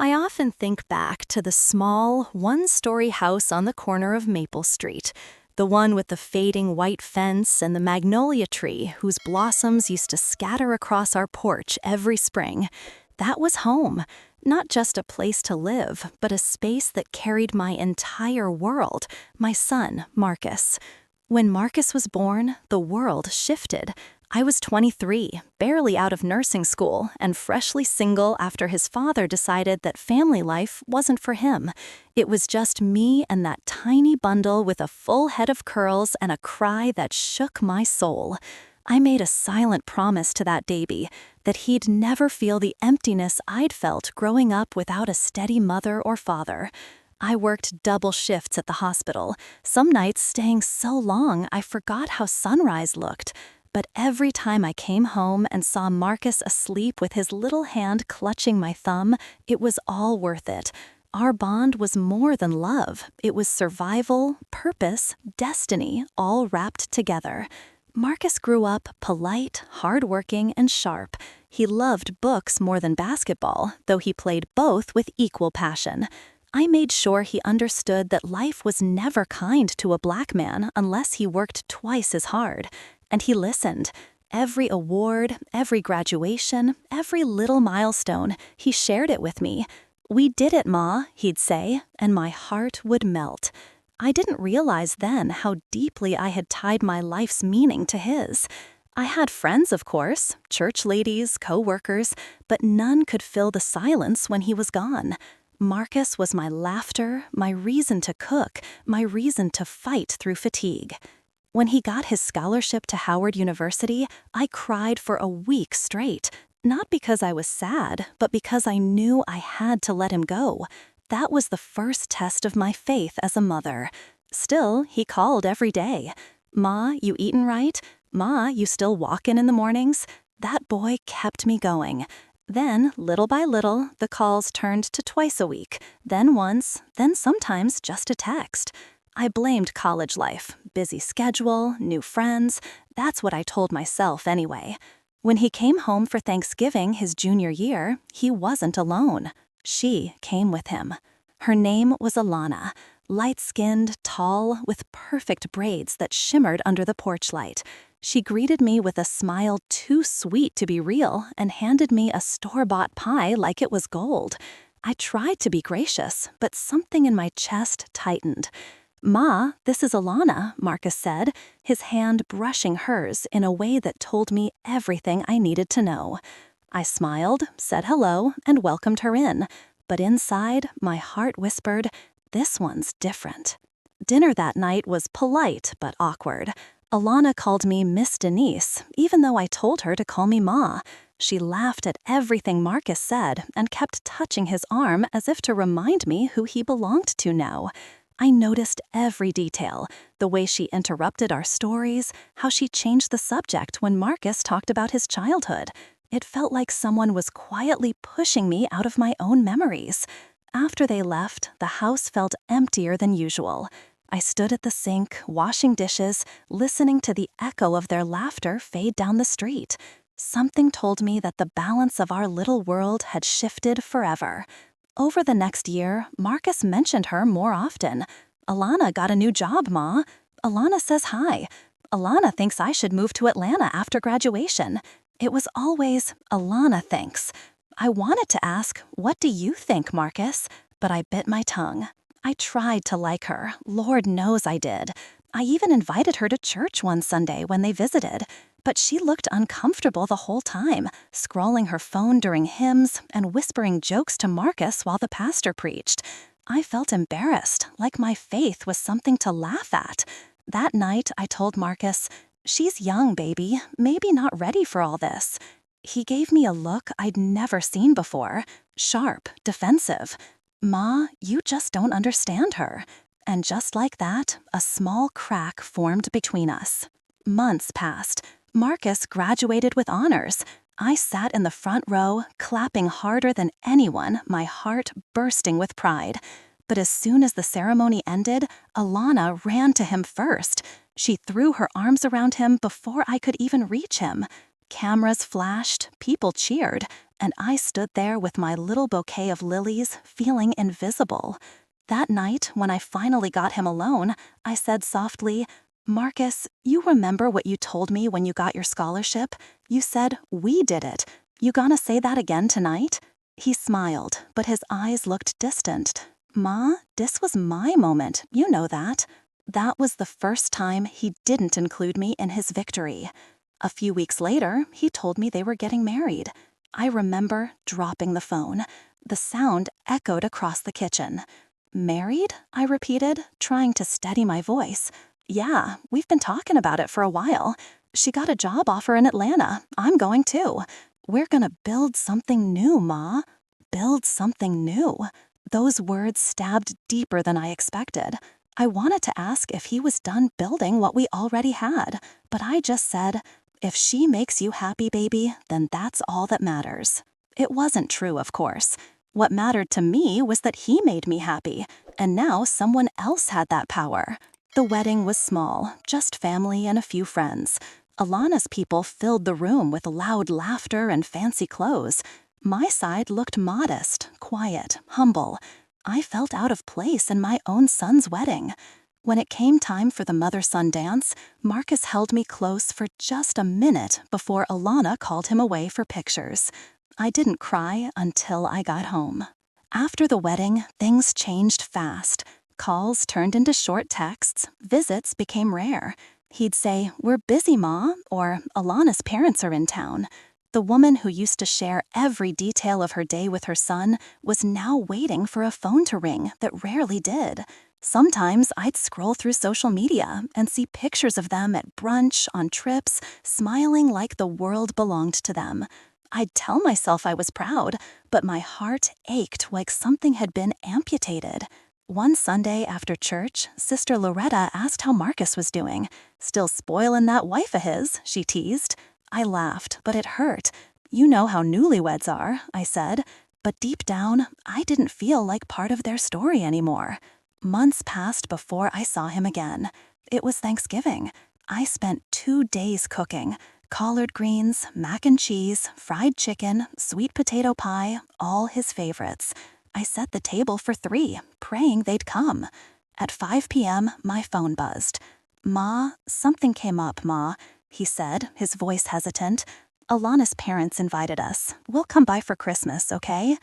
I often think back to the small, one-story house on the corner of Maple Street, the one with the fading white fence and the magnolia tree whose blossoms used to scatter across our porch every spring. That was home, not just a place to live, but a space that carried my entire world, my son, Marcus. When Marcus was born, the world shifted. I was 23, barely out of nursing school, and freshly single after his father decided that family life wasn't for him. It was just me and that tiny bundle with a full head of curls and a cry that shook my soul. I made a silent promise to that baby that he'd never feel the emptiness I'd felt growing up without a steady mother or father. I worked double shifts at the hospital, some nights staying so long I forgot how sunrise looked. But every time I came home and saw Marcus asleep with his little hand clutching my thumb, it was all worth it. Our bond was more than love. It was survival, purpose, destiny, all wrapped together. Marcus grew up polite, hardworking, and sharp. He loved books more than basketball, though he played both with equal passion. I made sure he understood that life was never kind to a black man unless he worked twice as hard. And he listened. Every award, every graduation, every little milestone, he shared it with me. "We did it, Ma," he'd say, and my heart would melt. I didn't realize then how deeply I had tied my life's meaning to his. I had friends, of course, church ladies, co-workers, but none could fill the silence when he was gone. Marcus was my laughter, my reason to cook, my reason to fight through fatigue. When he got his scholarship to Howard University, I cried for a week straight, not because I was sad, but because I knew I had to let him go. That was the first test of my faith as a mother. Still, he called every day. "Ma, you eatin' right? Ma, you still walkin' in the mornings?" That boy kept me going. Then, little by little, the calls turned to twice a week, then once, then sometimes just a text. I blamed college life, busy schedule, new friends. That's what I told myself anyway. When he came home for Thanksgiving his junior year, he wasn't alone. She came with him. Her name was Alana, light-skinned, tall, with perfect braids that shimmered under the porch light. She greeted me with a smile too sweet to be real and handed me a store-bought pie like it was gold. I tried to be gracious, but something in my chest tightened. "Ma, this is Alana," Marcus said, his hand brushing hers in a way that told me everything I needed to know. I smiled, said hello, and welcomed her in, but inside, my heart whispered, "This one's different." Dinner that night was polite but awkward. Alana called me Miss Denise, even though I told her to call me Ma. She laughed at everything Marcus said and kept touching his arm as if to remind me who he belonged to now. I noticed every detail, the way she interrupted our stories, how she changed the subject when Marcus talked about his childhood. It felt like someone was quietly pushing me out of my own memories. After they left, the house felt emptier than usual. I stood at the sink, washing dishes, listening to the echo of their laughter fade down the street. Something told me that the balance of our little world had shifted forever. Over the next year, Marcus mentioned her more often. "Alana got a new job, Ma. Alana says hi. Alana thinks I should move to Atlanta after graduation." It was always, "Alana thinks." I wanted to ask, "What do you think, Marcus?" But I bit my tongue. I tried to like her. Lord knows I did. I even invited her to church one Sunday when they visited. But she looked uncomfortable the whole time, scrolling her phone during hymns and whispering jokes to Marcus while the pastor preached. I felt embarrassed, like my faith was something to laugh at. That night, I told Marcus, "She's young, baby, maybe not ready for all this." He gave me a look I'd never seen before, sharp, defensive. "Ma, you just don't understand her." And just like that, a small crack formed between us. Months passed. Marcus graduated with honors. I sat in the front row, clapping harder than anyone, my heart bursting with pride. But as soon as the ceremony ended, Alana ran to him first. She threw her arms around him before I could even reach him. Cameras flashed, people cheered, and I stood there with my little bouquet of lilies, feeling invisible. That night, when I finally got him alone, I said softly, "Marcus, you remember what you told me when you got your scholarship? You said, we did it. You gonna say that again tonight?" He smiled, but his eyes looked distant. "Ma, this was my moment, you know that." That was the first time he didn't include me in his victory. A few weeks later, he told me they were getting married. I remember dropping the phone. The sound echoed across the kitchen. "Married?" I repeated, trying to steady my voice. "Yeah, we've been talking about it for a while. She got a job offer in Atlanta. I'm going too. We're gonna build something new, Ma." Build something new. Those words stabbed deeper than I expected. I wanted to ask if he was done building what we already had, but I just said, "If she makes you happy, baby, then that's all that matters." It wasn't true, of course. What mattered to me was that he made me happy, and now someone else had that power. The wedding was small, just family and a few friends. Alana's people filled the room with loud laughter and fancy clothes. My side looked modest, quiet, humble. I felt out of place in my own son's wedding. When it came time for the mother-son dance, Marcus held me close for just a minute before Alana called him away for pictures. I didn't cry until I got home. After the wedding, things changed fast. Calls turned into short texts, visits became rare. He'd say, "We're busy, Ma," or "Alana's parents are in town." The woman who used to share every detail of her day with her son was now waiting for a phone to ring that rarely did. Sometimes I'd scroll through social media and see pictures of them at brunch, on trips, smiling like the world belonged to them. I'd tell myself I was proud, but my heart ached like something had been amputated. One Sunday after church, Sister Loretta asked how Marcus was doing. "Still spoiling that wife of his," she teased. I laughed, but it hurt. "You know how newlyweds are," I said. But deep down, I didn't feel like part of their story anymore. Months passed before I saw him again. It was Thanksgiving. I spent 2 days cooking. Collard greens, mac and cheese, fried chicken, sweet potato pie, all his favorites. I set the table for 3, praying they'd come. At 5 p.m., my phone buzzed. "Ma, something came up, Ma," he said, his voice hesitant. "Alana's parents invited us. We'll come by for Christmas, okay?"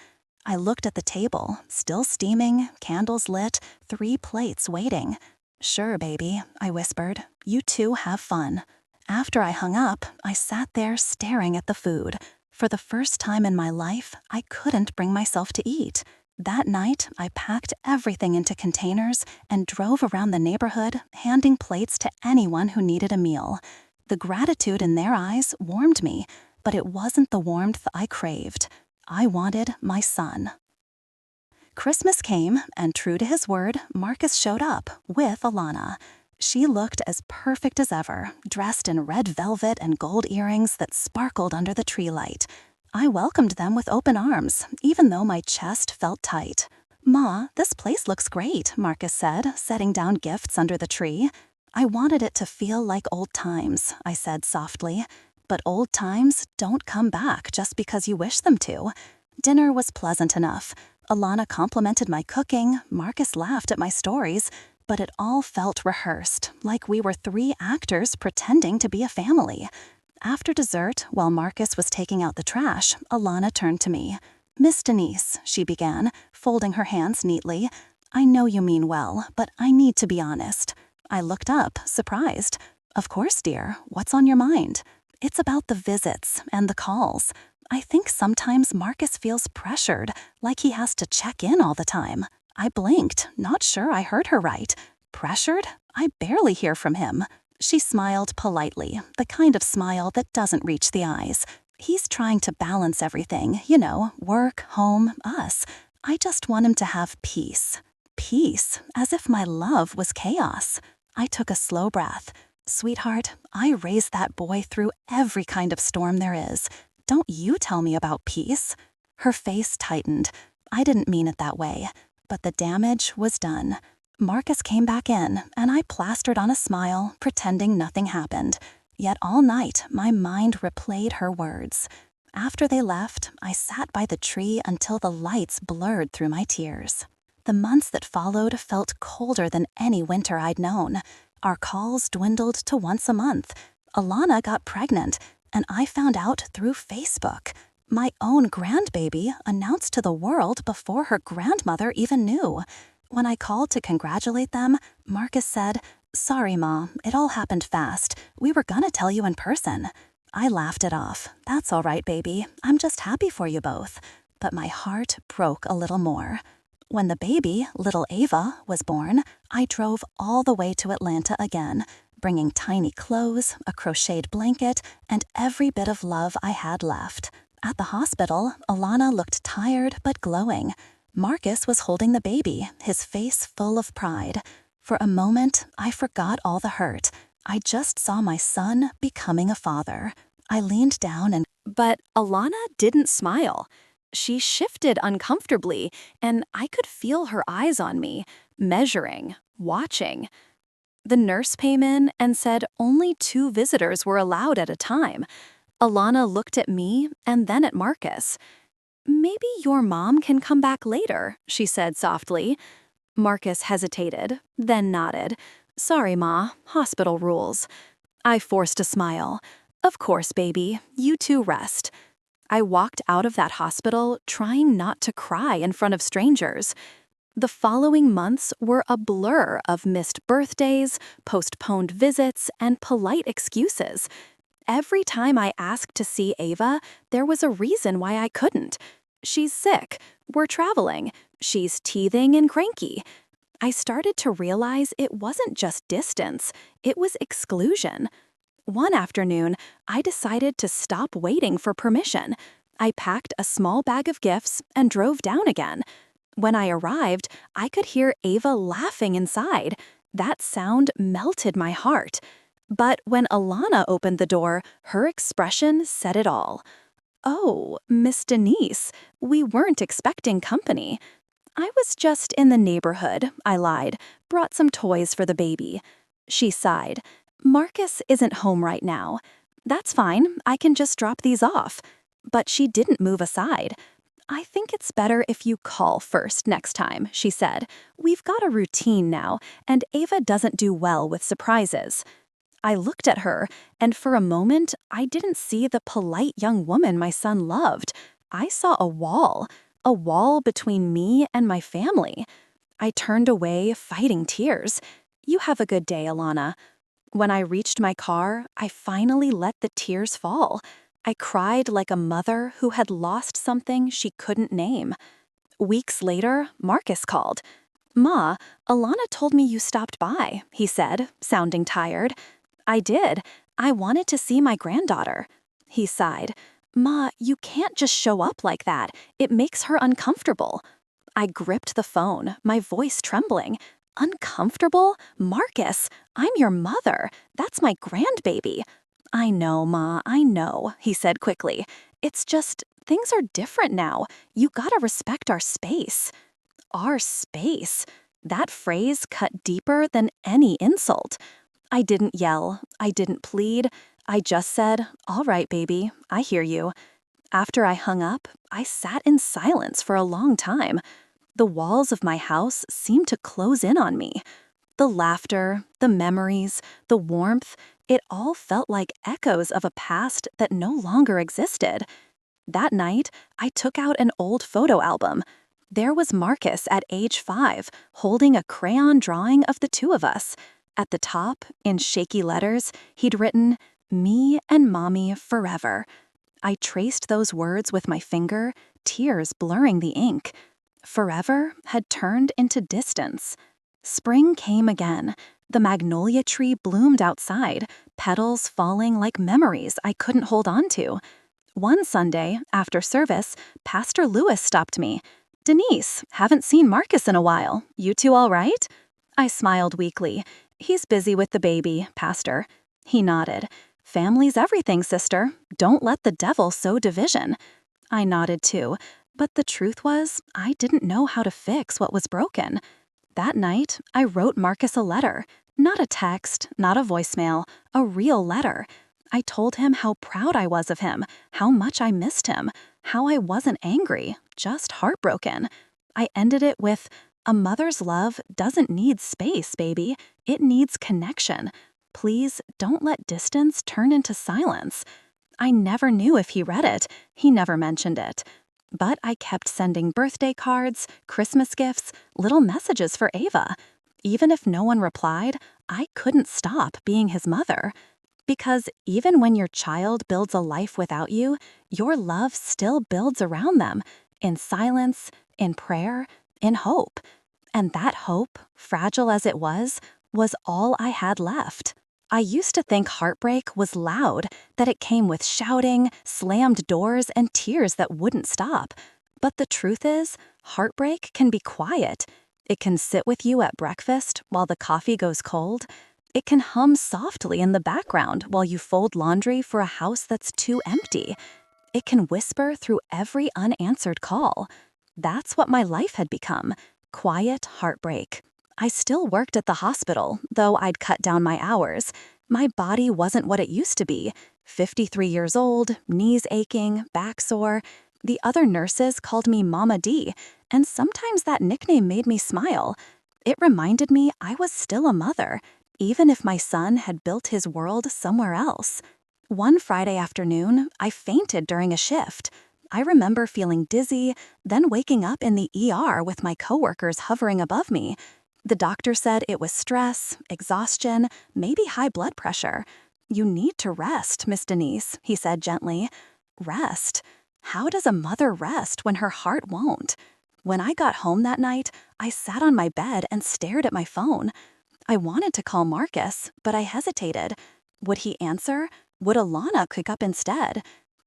I looked at the table, still steaming, candles lit, 3 plates waiting. "Sure, baby," I whispered. "You two have fun." After I hung up, I sat there staring at the food. For the first time in my life, I couldn't bring myself to eat. That night, I packed everything into containers and drove around the neighborhood, handing plates to anyone who needed a meal. The gratitude in their eyes warmed me, but it wasn't the warmth I craved. I wanted my son. Christmas came, and true to his word, Marcus showed up with Alana. She looked as perfect as ever, dressed in red velvet and gold earrings that sparkled under the tree light. I welcomed them with open arms, even though my chest felt tight. "Ma, this place looks great," Marcus said, setting down gifts under the tree. "I wanted it to feel like old times," I said softly. "But old times don't come back just because you wish them to." Dinner was pleasant enough. Alana complimented my cooking, Marcus laughed at my stories, but it all felt rehearsed, like we were 3 actors pretending to be a family. After dessert, while Marcus was taking out the trash, Alana turned to me. "Miss Denise," she began, folding her hands neatly, "I know you mean well, but I need to be honest." I looked up, surprised. "Of course, dear. What's on your mind?" "It's about the visits and the calls. I think sometimes Marcus feels pressured, like he has to check in all the time." I blinked, not sure I heard her right. "Pressured? I barely hear from him." She smiled politely, the kind of smile that doesn't reach the eyes. "He's trying to balance everything, you know, work, home, us. I just want him to have peace." Peace, as if my love was chaos. I took a slow breath. "Sweetheart, I raised that boy through every kind of storm there is. Don't you tell me about peace." Her face tightened. I didn't mean it that way. But the damage was done. Marcus came back in, and I plastered on a smile, pretending nothing happened. Yet all night, my mind replayed her words. After they left, I sat by the tree until the lights blurred through my tears. The months that followed felt colder than any winter I'd known. Our calls dwindled to once a month. Alana got pregnant, and I found out through Facebook. My own grandbaby announced to the world before her grandmother even knew. When I called to congratulate them, Marcus said, "Sorry, Ma, it all happened fast. We were gonna tell you in person." I laughed it off. "That's all right, baby. I'm just happy for you both." But my heart broke a little more. When the baby, little Ava, was born, I drove all the way to Atlanta again, bringing tiny clothes, a crocheted blanket, and every bit of love I had left. At the hospital, Alana looked tired but glowing. Marcus was holding the baby, his face full of pride. For a moment, I forgot all the hurt. I just saw my son becoming a father. I leaned down and... But Alana didn't smile. She shifted uncomfortably, and I could feel her eyes on me, measuring, watching. The nurse came in and said only 2 visitors were allowed at a time. Alana looked at me and then at Marcus. "Maybe your mom can come back later," she said softly. Marcus hesitated, then nodded. "Sorry, Ma, hospital rules." I forced a smile. "Of course, baby. You two rest." I walked out of that hospital trying not to cry in front of strangers. The following months were a blur of missed birthdays, postponed visits, and polite excuses. Every time I asked to see Ava, there was a reason why I couldn't. She's sick. We're traveling. She's teething and cranky. I started to realize it wasn't just distance, it was exclusion. One afternoon, I decided to stop waiting for permission. I packed a small bag of gifts and drove down again. When I arrived, I could hear Ava laughing inside. That sound melted my heart. But when Alana opened the door, her expression said it all. "Oh, Miss Denise, we weren't expecting company." "I was just in the neighborhood," I lied. "Brought some toys for the baby." She sighed. "Marcus isn't home right now." "That's fine, I can just drop these off." But she didn't move aside. "I think it's better if you call first next time," she said. "We've got a routine now, and Ava doesn't do well with surprises." I looked at her, and for a moment, I didn't see the polite young woman my son loved. I saw a wall between me and my family. I turned away, fighting tears. "You have a good day, Alana." When I reached my car, I finally let the tears fall. I cried like a mother who had lost something she couldn't name. Weeks later, Marcus called. "Ma, Alana told me you stopped by," he said, sounding tired. "I did. I wanted to see my granddaughter." He sighed. "Ma, you can't just show up like that. It makes her uncomfortable." I gripped the phone, my voice trembling. "Uncomfortable? Marcus, I'm your mother. That's my grandbaby." "I know, Ma, I know," he said quickly. "It's just, things are different now. You gotta respect our space." Our space. That phrase cut deeper than any insult. I didn't yell. I didn't plead. I just said, "All right, baby, I hear you." After I hung up, I sat in silence for a long time. The walls of my house seemed to close in on me. The laughter, the memories, the warmth, it all felt like echoes of a past that no longer existed. That night, I took out an old photo album. There was Marcus at age 5, holding a crayon drawing of the 2 of us. At the top, in shaky letters, he'd written, "Me and Mommy forever." I traced those words with my finger, tears blurring the ink. Forever had turned into distance. Spring came again. The magnolia tree bloomed outside, petals falling like memories I couldn't hold on to. One Sunday, after service, Pastor Lewis stopped me. "Denise, haven't seen Marcus in a while. You two all right?" I smiled weakly. "He's busy with the baby, Pastor." He nodded. "Family's everything, sister. Don't let the devil sow division." I nodded too, but the truth was, I didn't know how to fix what was broken. That night, I wrote Marcus a letter. Not a text, not a voicemail, a real letter. I told him how proud I was of him, how much I missed him, how I wasn't angry, just heartbroken. I ended it with, "A mother's love doesn't need space, baby. It needs connection. Please don't let distance turn into silence." I never knew if he read it. He never mentioned it. But I kept sending birthday cards, Christmas gifts, little messages for Ava. Even if no one replied, I couldn't stop being his mother. Because even when your child builds a life without you, your love still builds around them, in silence, in prayer, in hope. And that hope, fragile as it was all I had left. I used to think heartbreak was loud, that it came with shouting, slammed doors, and tears that wouldn't stop. But the truth is, heartbreak can be quiet. It can sit with you at breakfast while the coffee goes cold. It can hum softly in the background while you fold laundry for a house that's too empty. It can whisper through every unanswered call. That's what my life had become, quiet heartbreak. I still worked at the hospital, though I'd cut down my hours. My body wasn't what it used to be. 53 years old, knees aching, back sore. The other nurses called me Mama D, and sometimes that nickname made me smile. It reminded me I was still a mother, even if my son had built his world somewhere else. One Friday afternoon, I fainted during a shift. I remember feeling dizzy, then waking up in the ER with my coworkers hovering above me. The doctor said it was stress, exhaustion, maybe high blood pressure. "You need to rest, Miss Denise," he said gently. Rest? How does a mother rest when her heart won't? When I got home that night, I sat on my bed and stared at my phone. I wanted to call Marcus, but I hesitated. Would he answer? Would Alana pick up instead?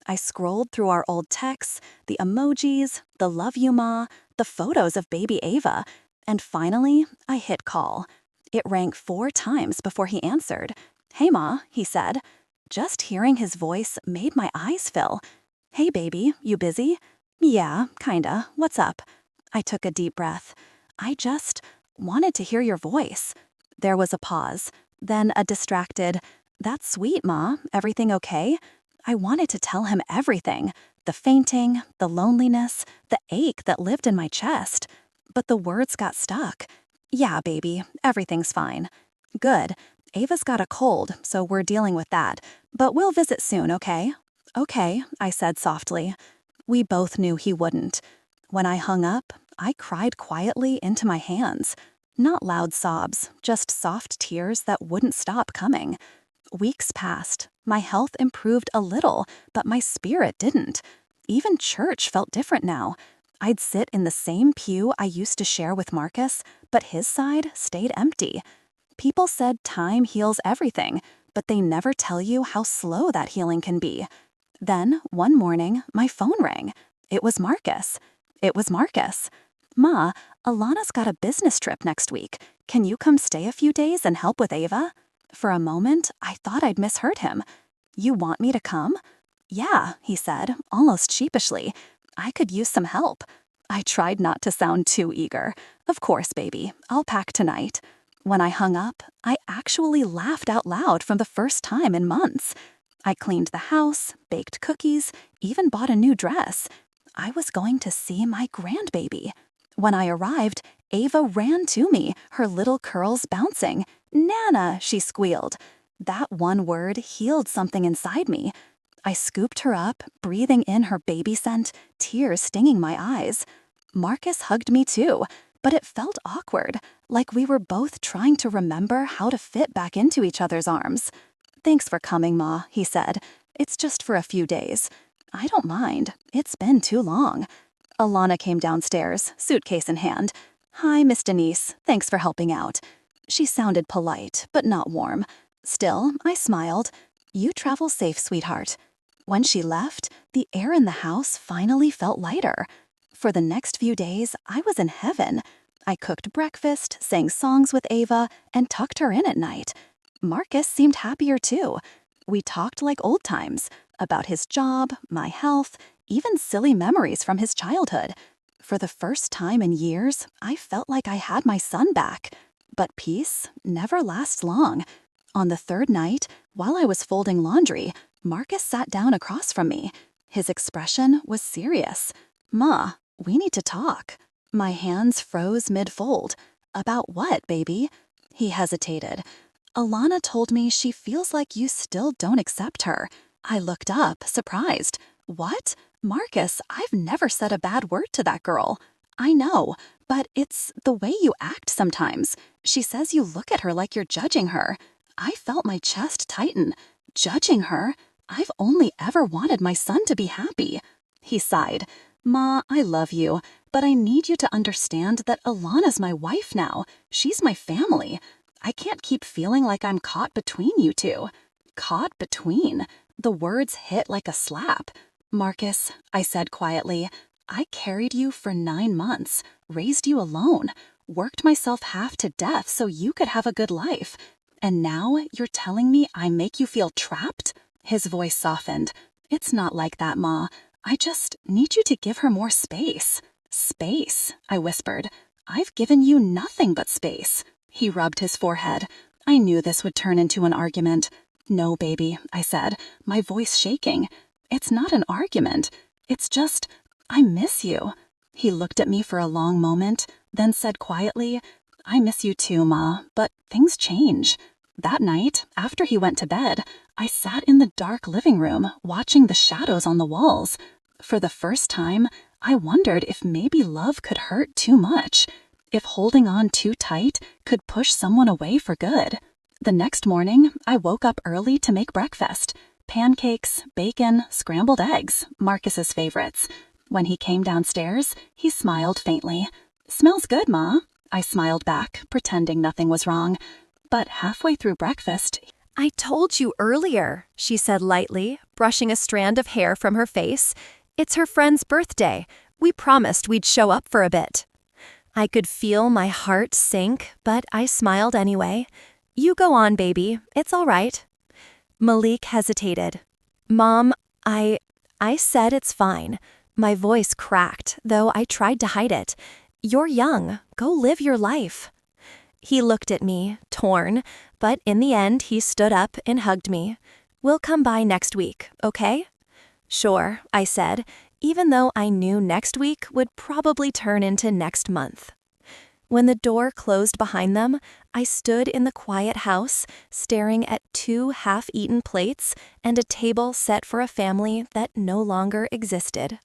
I scrolled through our old texts, the emojis, the love you ma, the photos of baby Ava, and finally, I hit call. It rang 4 times before he answered. "Hey ma," he said. Just hearing his voice made my eyes fill. "Hey baby, you busy?" "Yeah, kinda. What's up?" I took a deep breath. "I just wanted to hear your voice." There was a pause, then a distracted, "That's sweet, Ma. Everything okay?" I wanted to tell him everything. The fainting, the loneliness, the ache that lived in my chest. But the words got stuck. "Yeah, baby, everything's fine." "Good. Ava's got a cold, so we're dealing with that. But we'll visit soon, okay?" "Okay," I said softly. We both knew he wouldn't. When I hung up, I cried quietly into my hands. Not loud sobs, just soft tears that wouldn't stop coming. Weeks passed. My health improved a little, but my spirit didn't. Even church felt different now. I'd sit in the same pew I used to share with Marcus, but his side stayed empty. People said time heals everything, but they never tell you how slow that healing can be. Then, one morning, my phone rang. It was Marcus. "Ma, Alana's got a business trip next week. Can you come stay a few days and help with Ava?" For a moment, I thought I'd misheard him. "You want me to come?" "Yeah," he said, almost sheepishly. "I could use some help." I tried not to sound too eager. "Of course, baby. I'll pack tonight." When I hung up, I actually laughed out loud for the first time in months. I cleaned the house, baked cookies, even bought a new dress. I was going to see my grandbaby. When I arrived, Ava ran to me, her little curls bouncing. "Nana," she squealed. That one word healed something inside me. I scooped her up, breathing in her baby scent, tears stinging my eyes. Marcus hugged me too, but it felt awkward, like we were both trying to remember how to fit back into each other's arms. "Thanks for coming, Ma," he said. "It's just for a few days." "I don't mind. It's been too long." Alana came downstairs, suitcase in hand. "Hi, Miss Denise. Thanks for helping out." She sounded polite, but not warm. Still, I smiled. "You travel safe, sweetheart." When she left, the air in the house finally felt lighter. For the next few days, I was in heaven. I cooked breakfast, sang songs with Ava, and tucked her in at night. Marcus seemed happier too. We talked like old times, about his job, my health, even silly memories from his childhood. For the first time in years, I felt like I had my son back. But peace never lasts long. On the third night, while I was folding laundry, Marcus sat down across from me. His expression was serious. "Ma, we need to talk." My hands froze mid-fold. "About what, baby?" He hesitated. "Alana told me she feels like you still don't accept her." I looked up, surprised. "What? Marcus, I've never said a bad word to that girl." "I know, but it's the way you act sometimes. She says you look at her like you're judging her." I felt my chest tighten. Judging her? I've only ever wanted my son to be happy. He sighed. "Ma, I love you, but I need you to understand that Alana's my wife now. She's my family. I can't keep feeling like I'm caught between you two." Caught between? The words hit like a slap. "Marcus," I said quietly, "I carried you for 9 months, raised you alone, worked myself half to death so you could have a good life. And now you're telling me I make you feel trapped?" His voice softened. "It's not like that, Ma. I just need you to give her more space." "Space," I whispered. "I've given you nothing but space." He rubbed his forehead. I knew this would turn into an argument. "No, baby," I said, my voice shaking. "It's not an argument. It's just, I miss you." He looked at me for a long moment, then said quietly, "I miss you too, Ma, but things change." That night, after he went to bed, I sat in the dark living room, watching the shadows on the walls. For the first time, I wondered if maybe love could hurt too much, if holding on too tight could push someone away for good. The next morning, I woke up early to make breakfast. Pancakes, bacon, scrambled eggs, Marcus's favorites. When he came downstairs, he smiled faintly. "Smells good, Ma." I smiled back, pretending nothing was wrong. But halfway through breakfast, "I told you earlier," she said lightly, brushing a strand of hair from her face. "It's her friend's birthday. We promised we'd show up for a bit." I could feel my heart sink, but I smiled anyway. "You go on, baby. It's all right." Malik hesitated. "Mom, I said it's fine." My voice cracked, though I tried to hide it. "You're young. Go live your life." He looked at me, torn, but in the end he stood up and hugged me. "We'll come by next week, okay?" "Sure," I said, even though I knew next week would probably turn into next month. When the door closed behind them, I stood in the quiet house, staring at 2 half-eaten plates and a table set for a family that no longer existed.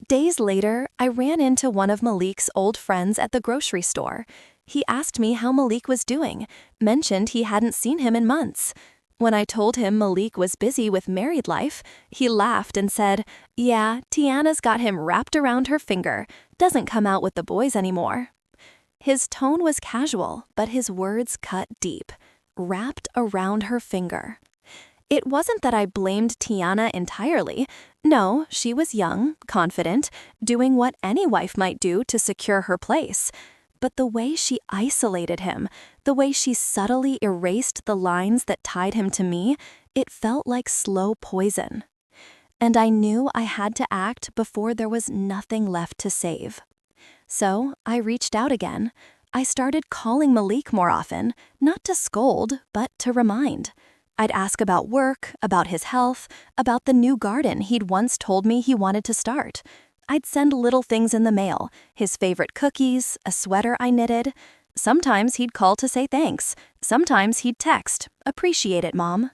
Days later, I ran into one of Malik's old friends at the grocery store. He asked me how Malik was doing, mentioned he hadn't seen him in months. When I told him Malik was busy with married life, he laughed and said, "Yeah, Tiana's got him wrapped around her finger. Doesn't come out with the boys anymore." His tone was casual, but his words cut deep. Wrapped around her finger. It wasn't that I blamed Tiana entirely. No, she was young, confident, doing what any wife might do to secure her place. But the way she isolated him, the way she subtly erased the lines that tied him to me, it felt like slow poison. And I knew I had to act before there was nothing left to save. So I reached out again. I started calling Malik more often, not to scold, but to remind. I'd ask about work, about his health, about the new garden he'd once told me he wanted to start. I'd send little things in the mail, his favorite cookies, a sweater I knitted. Sometimes he'd call to say thanks. Sometimes he'd text, "Appreciate it, Mom."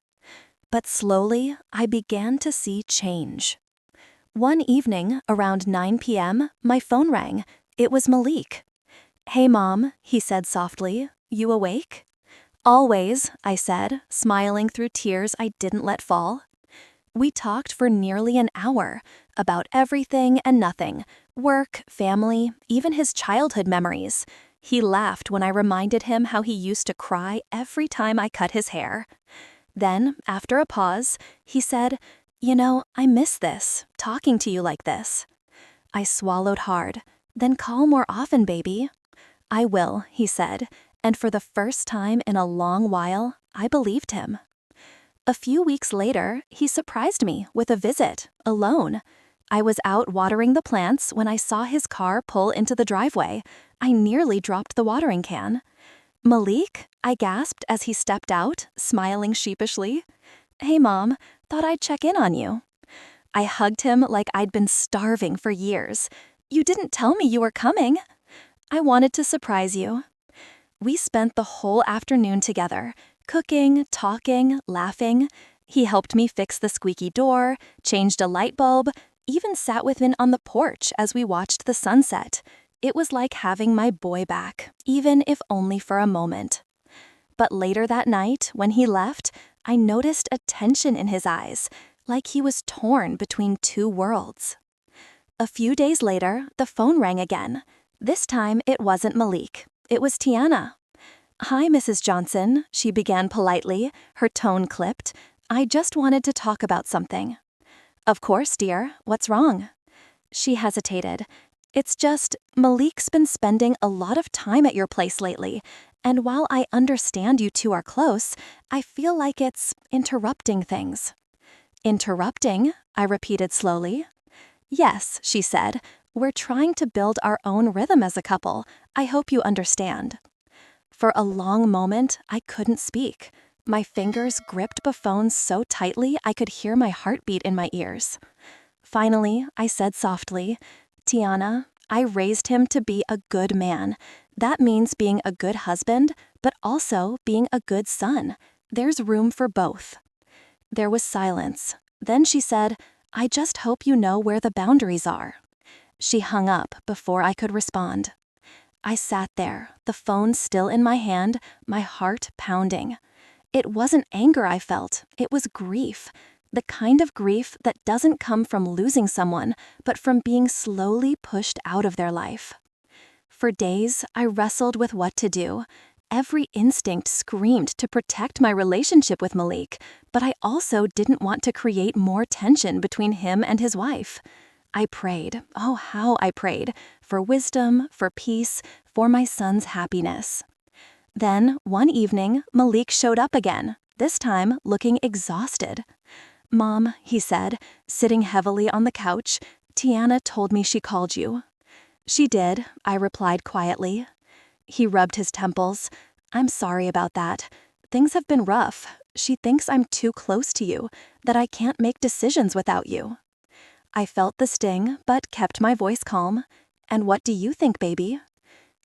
But slowly, I began to see change. One evening, around 9 p.m., my phone rang. It was Malik. "Hey, Mom," he said softly. "You awake?" "Always," I said, smiling through tears I didn't let fall. We talked for nearly an hour, about everything and nothing, work, family, even his childhood memories. He laughed when I reminded him how he used to cry every time I cut his hair. Then, after a pause, he said, "You know, I miss this, talking to you like this." I swallowed hard. "Then call more often, baby." "I will," he said, and for the first time in a long while, I believed him. A few weeks later, he surprised me with a visit, alone. I was out watering the plants when I saw his car pull into the driveway. I nearly dropped the watering can. Malik? I gasped as he stepped out, smiling sheepishly. Hey, Mom, thought I'd check in on you. I hugged him like I'd been starving for years. You didn't tell me you were coming. I wanted to surprise you. We spent the whole afternoon together, cooking, talking, laughing. He helped me fix the squeaky door, changed a light bulb, even sat with me on the porch as we watched the sunset. It was like having my boy back, even if only for a moment. But later that night, when he left, I noticed a tension in his eyes, like he was torn between two worlds. A few days later, the phone rang again. This time, it wasn't Malik. It was Tiana. Hi, Mrs. Johnson, she began politely, her tone clipped. I just wanted to talk about something. Of course, dear. What's wrong? She hesitated. It's just, Malik's been spending a lot of time at your place lately, and while I understand you two are close, I feel like it's interrupting things. Interrupting? I repeated slowly. Yes, she said. We're trying to build our own rhythm as a couple. I hope you understand. For a long moment, I couldn't speak. My fingers gripped the phone so tightly I could hear my heartbeat in my ears. Finally, I said softly, Tiana, I raised him to be a good man. That means being a good husband, but also being a good son. There's room for both. There was silence. Then she said, I just hope you know where the boundaries are. She hung up before I could respond. I sat there, the phone still in my hand, my heart pounding. It wasn't anger I felt, it was grief. The kind of grief that doesn't come from losing someone, but from being slowly pushed out of their life. For days, I wrestled with what to do. Every instinct screamed to protect my relationship with Malik, but I also didn't want to create more tension between him and his wife. I prayed, oh how I prayed, for wisdom, for peace, for my son's happiness. Then, one evening, Malik showed up again, this time looking exhausted. Mom, he said, sitting heavily on the couch, Tiana told me she called you. She did, I replied quietly. He rubbed his temples. I'm sorry about that. Things have been rough. She thinks I'm too close to you, that I can't make decisions without you. I felt the sting, but kept my voice calm. And what do you think, baby?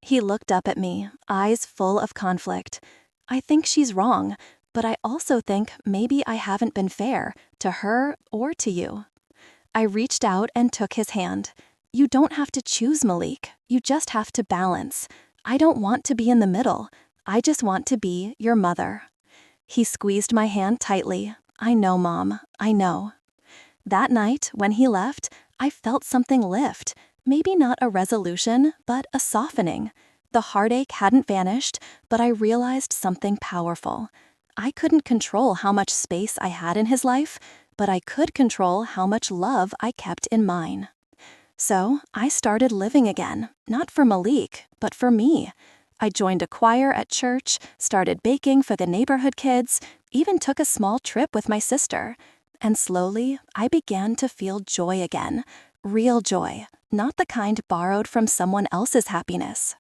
He looked up at me, eyes full of conflict. I think she's wrong, but I also think maybe I haven't been fair, to her or to you. I reached out and took his hand. You don't have to choose, Malik. You just have to balance. I don't want to be in the middle. I just want to be your mother. He squeezed my hand tightly. I know, Mom. I know. That night, when he left, I felt something lift. Maybe not a resolution, but a softening. The heartache hadn't vanished, but I realized something powerful. I couldn't control how much space I had in his life, but I could control how much love I kept in mine. So I started living again, not for Malik, but for me. I joined a choir at church, started baking for the neighborhood kids, even took a small trip with my sister. And slowly, I began to feel joy again. Real joy, not the kind borrowed from someone else's happiness.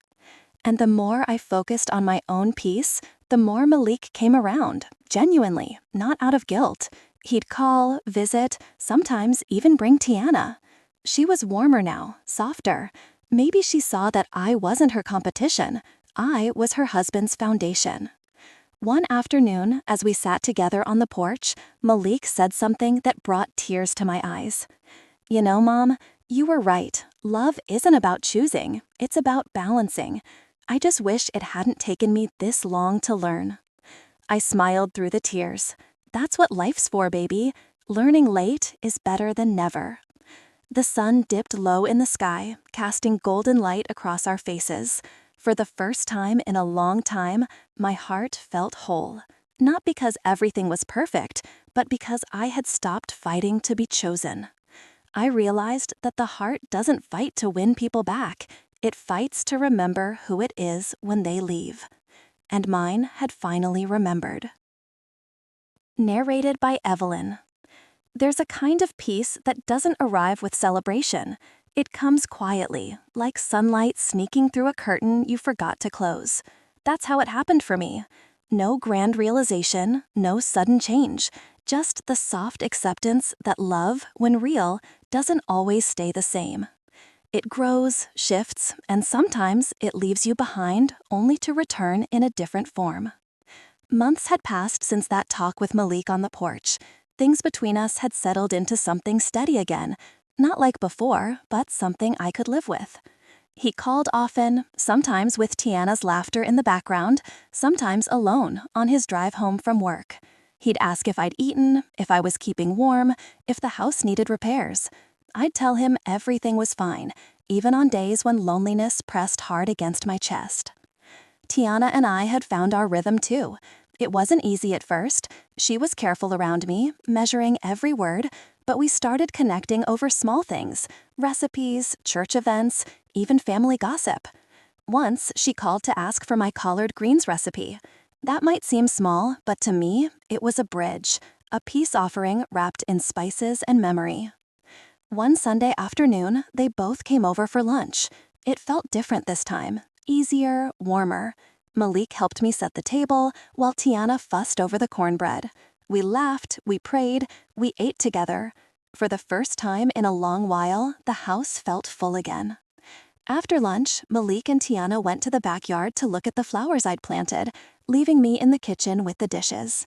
And the more I focused on my own peace, the more Malik came around, genuinely, not out of guilt. He'd call, visit, sometimes even bring Tiana. She was warmer now, softer. Maybe she saw that I wasn't her competition. I was her husband's foundation. One afternoon, as we sat together on the porch, Malik said something that brought tears to my eyes. You know, Mom, you were right. Love isn't about choosing. It's about balancing. I just wish it hadn't taken me this long to learn. I smiled through the tears. That's what life's for, baby. Learning late is better than never. The sun dipped low in the sky, casting golden light across our faces. For the first time in a long time, my heart felt whole. Not because everything was perfect, but because I had stopped fighting to be chosen. I realized that the heart doesn't fight to win people back. It fights to remember who it is when they leave. And mine had finally remembered. Narrated by Evelyn. There's a kind of peace that doesn't arrive with celebration. It comes quietly, like sunlight sneaking through a curtain you forgot to close. That's how it happened for me. No grand realization, no sudden change, just the soft acceptance that love, when real, doesn't always stay the same. It grows, shifts, and sometimes it leaves you behind only to return in a different form. Months had passed since that talk with Malik on the porch. Things between us had settled into something steady again, not like before, but something I could live with. He called often, sometimes with Tiana's laughter in the background, sometimes alone on his drive home from work. He'd ask if I'd eaten, if I was keeping warm, if the house needed repairs. I'd tell him everything was fine, even on days when loneliness pressed hard against my chest. Tiana and I had found our rhythm too. It wasn't easy at first. She was careful around me, measuring every word, but we started connecting over small things, recipes, church events, even family gossip. Once, she called to ask for my collard greens recipe. That might seem small, but to me, it was a bridge, a peace offering wrapped in spices and memory. One Sunday afternoon, they both came over for lunch. It felt different this time, easier, warmer. Malik helped me set the table, while Tiana fussed over the cornbread. We laughed, we prayed, we ate together. For the first time in a long while, the house felt full again. After lunch, Malik and Tiana went to the backyard to look at the flowers I'd planted, leaving me in the kitchen with the dishes.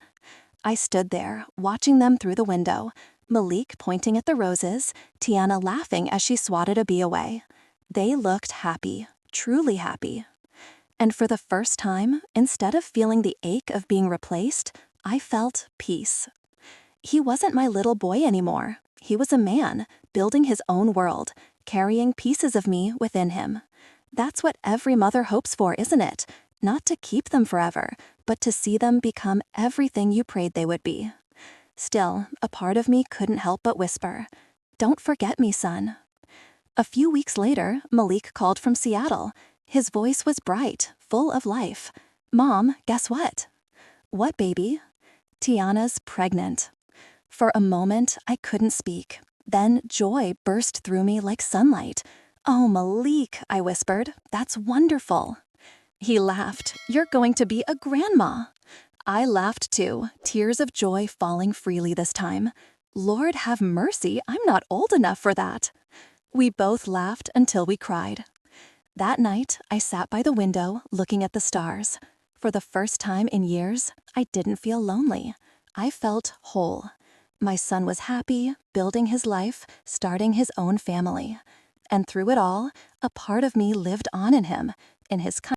I stood there, watching them through the window, Malik pointing at the roses, Tiana laughing as she swatted a bee away. They looked happy, truly happy. And for the first time, instead of feeling the ache of being replaced, I felt peace. He wasn't my little boy anymore. He was a man, building his own world, carrying pieces of me within him. That's what every mother hopes for, isn't it? Not to keep them forever, but to see them become everything you prayed they would be. Still, a part of me couldn't help but whisper, "Don't forget me, son." A few weeks later, Malik called from Seattle. His voice was bright, full of life. "Mom, guess what?" "What, baby?" "Tiana's pregnant." For a moment, I couldn't speak. Then joy burst through me like sunlight. "Oh, Malik," I whispered, "that's wonderful." He laughed. "You're going to be a grandma." I laughed too, tears of joy falling freely this time. Lord have mercy, I'm not old enough for that. We both laughed until we cried. That night, I sat by the window, looking at the stars. For the first time in years, I didn't feel lonely. I felt whole. My son was happy, building his life, starting his own family. And through it all, a part of me lived on in him, in his